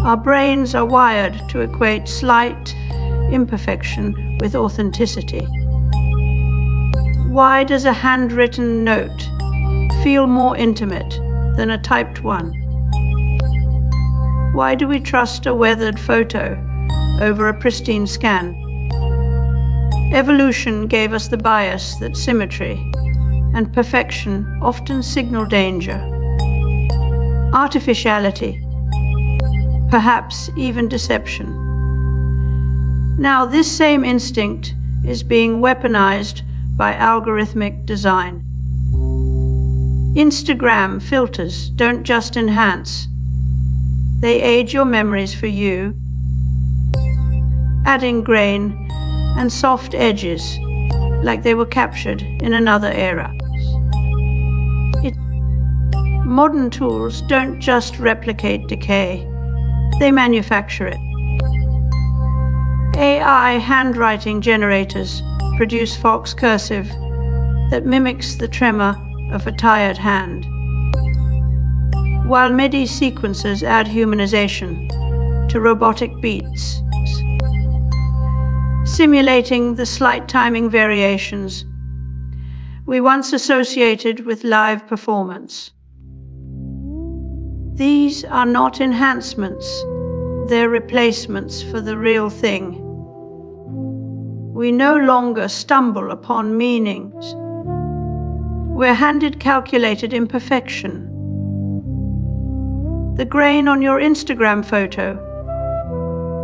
Our brains are wired to equate slight imperfection with authenticity. Why does a handwritten note feel more intimate than a typed one? Why do we trust a weathered photo over a pristine scan? Evolution gave us the bias that symmetry and perfection often signal danger. Artificiality, perhaps even deception. Now this same instinct is being weaponized by algorithmic design. Instagram filters don't just enhance, they age your memories for you, adding grain and soft edges like they were captured in another era. Modern tools don't just replicate decay, they manufacture it. AI handwriting generators produce Fox cursive that mimics the tremor of a tired hand, while MIDI sequencers add humanization to robotic beats, simulating the slight timing variations we once associated with live performance. These are not enhancements, they're replacements for the real thing. We no longer stumble upon meanings. We're handed calculated imperfection. The grain on your Instagram photo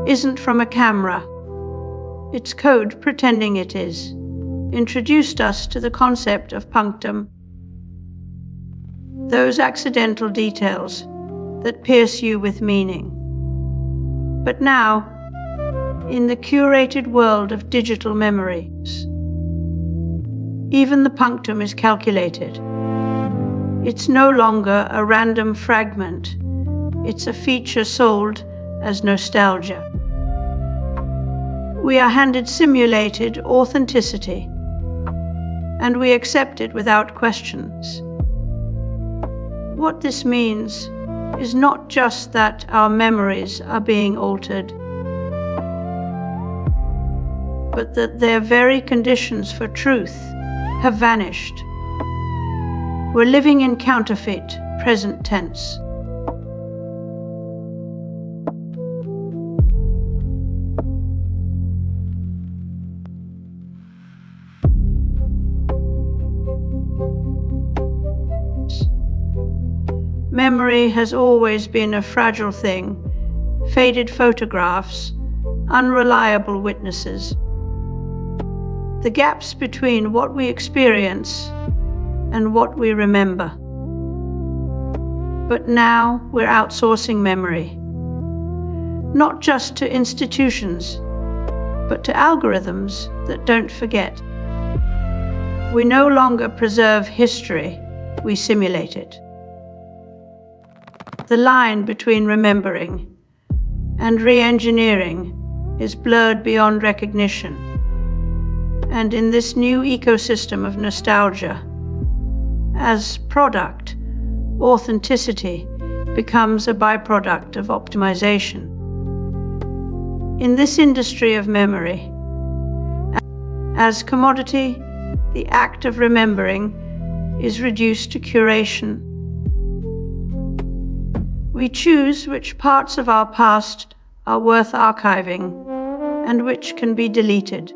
isn't from a camera. It's code pretending it is. Introduced us to the concept of punctum. Those accidental details that pierce you with meaning. But now, in the curated world of digital memories, even the punctum is calculated. It's no longer a random fragment. It's a feature sold as nostalgia. We are handed simulated authenticity, and we accept it without questions. What this means is not just that our memories are being altered, but that their very conditions for truth have vanished. We're living in counterfeit present tense. Memory has always been a fragile thing, faded photographs, unreliable witnesses. The gaps between what we experience and what we remember. But now we're outsourcing memory, not just to institutions, but to algorithms that don't forget. We no longer preserve history, we simulate it. The line between remembering and re-engineering is blurred beyond recognition. And in this new ecosystem of nostalgia, as product, authenticity becomes a byproduct of optimization. In this industry of memory, as commodity, the act of remembering is reduced to curation. We choose which parts of our past are worth archiving and which can be deleted.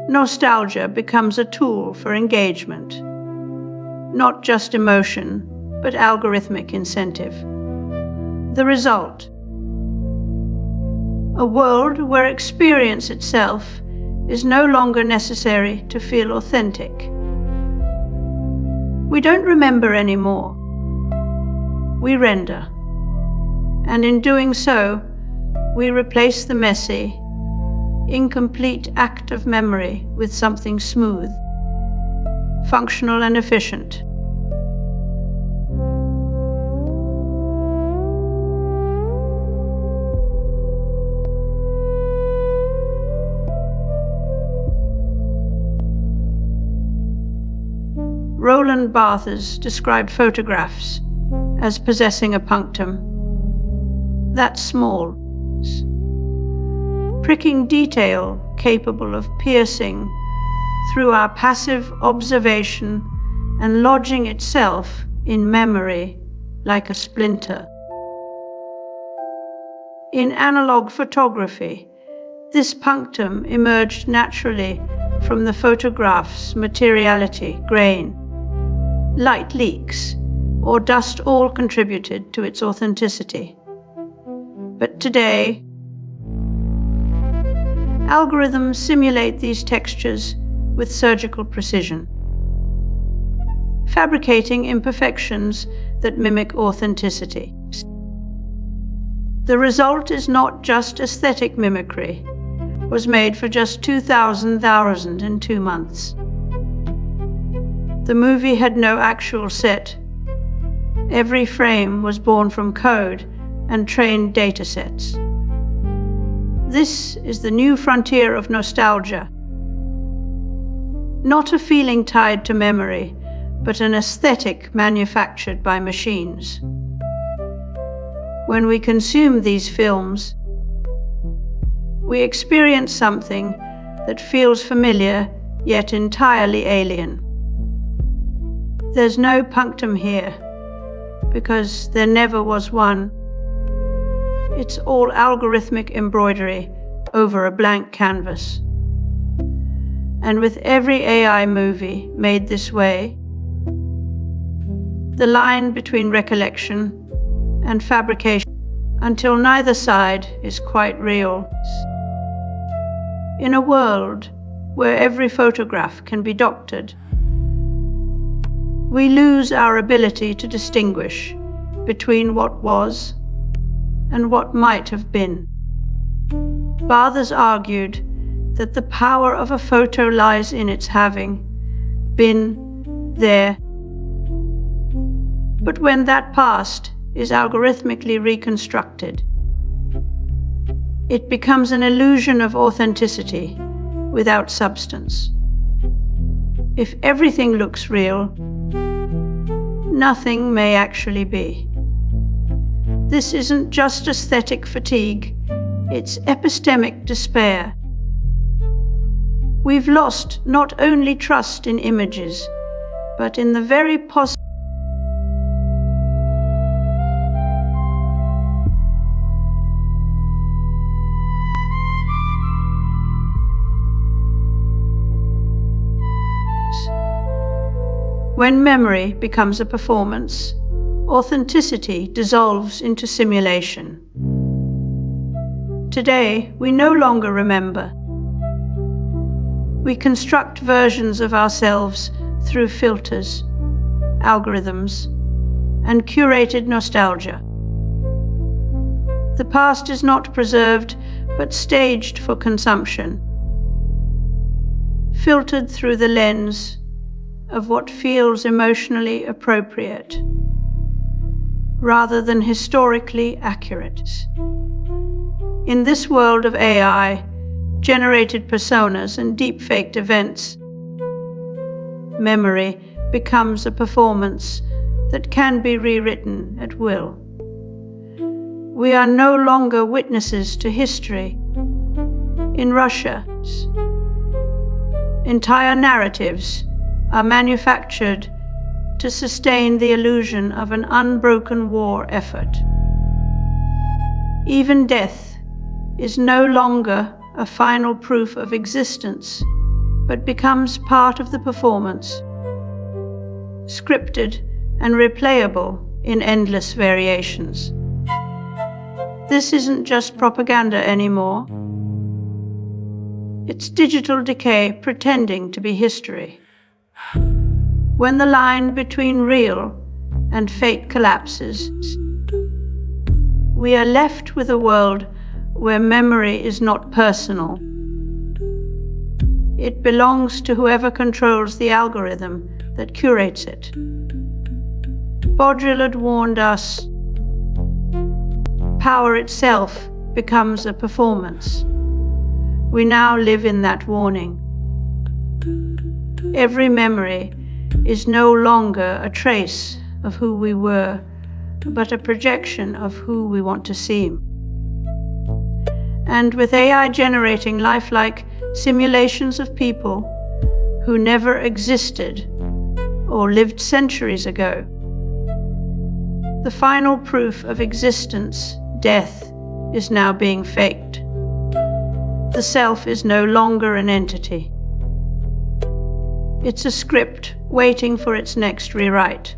Nostalgia becomes a tool for engagement, not just emotion, but algorithmic incentive. The result: a world where experience itself is no longer necessary to feel authentic. We don't remember anymore. We render, and in doing so, we replace the messy, incomplete act of memory with something smooth, functional and efficient. Roland Barthes described photographs as possessing a punctum. that small, pricking detail capable of piercing through our passive observation and lodging itself in memory like a splinter. In analog photography, this punctum emerged naturally from the photograph's materiality, grain. Light leaks or dust all contributed to its authenticity. But today, algorithms simulate these textures with surgical precision, fabricating imperfections that mimic authenticity. The result is not just aesthetic mimicry, was made for just $2,000 in 2 months. The movie had no actual set. Every frame was born from code and trained datasets. This is the new frontier of nostalgia. Not a feeling tied to memory, but an aesthetic manufactured by machines. When we consume these films, we experience something that feels familiar yet entirely alien. There's no punctum here, because there never was one. It's all algorithmic embroidery over a blank canvas. And with every AI movie made this way, the line between recollection and fabrication, until neither side is quite real. In a world where every photograph can be doctored, we lose our ability to distinguish between what was and what might have been. Fathers argued that the power of a photo lies in its having been there. But when that past is algorithmically reconstructed, it becomes an illusion of authenticity without substance. If everything looks real, nothing may actually be. This isn't just aesthetic fatigue, it's epistemic despair. We've lost not only trust in images, but in the very possibility when memory becomes a performance, authenticity dissolves into simulation. Today, we no longer remember. We construct versions of ourselves through filters, algorithms, and curated nostalgia. The past is not preserved, but staged for consumption, filtered through the lens of what feels emotionally appropriate, rather than historically accurate. In this world of AI, generated personas and deep-faked events, memory becomes a performance that can be rewritten at will. We are no longer witnesses to history. In Russia, entire narratives are manufactured to sustain the illusion of an unbroken war effort. Even death is no longer a final proof of existence, but becomes part of the performance, scripted and replayable in endless variations. This isn't just propaganda anymore. It's digital decay pretending to be history. When the line between real and fake collapses, we are left with a world where memory is not personal. It belongs to whoever controls the algorithm that curates it. Baudrillard warned us, power itself becomes a performance. We now live in that warning. Every memory is no longer a trace of who we were, but a projection of who we want to seem. And with AI generating lifelike simulations of people who never existed or lived centuries ago, the final proof of existence, death, is now being faked. The self is no longer an entity. It's a script waiting for its next rewrite.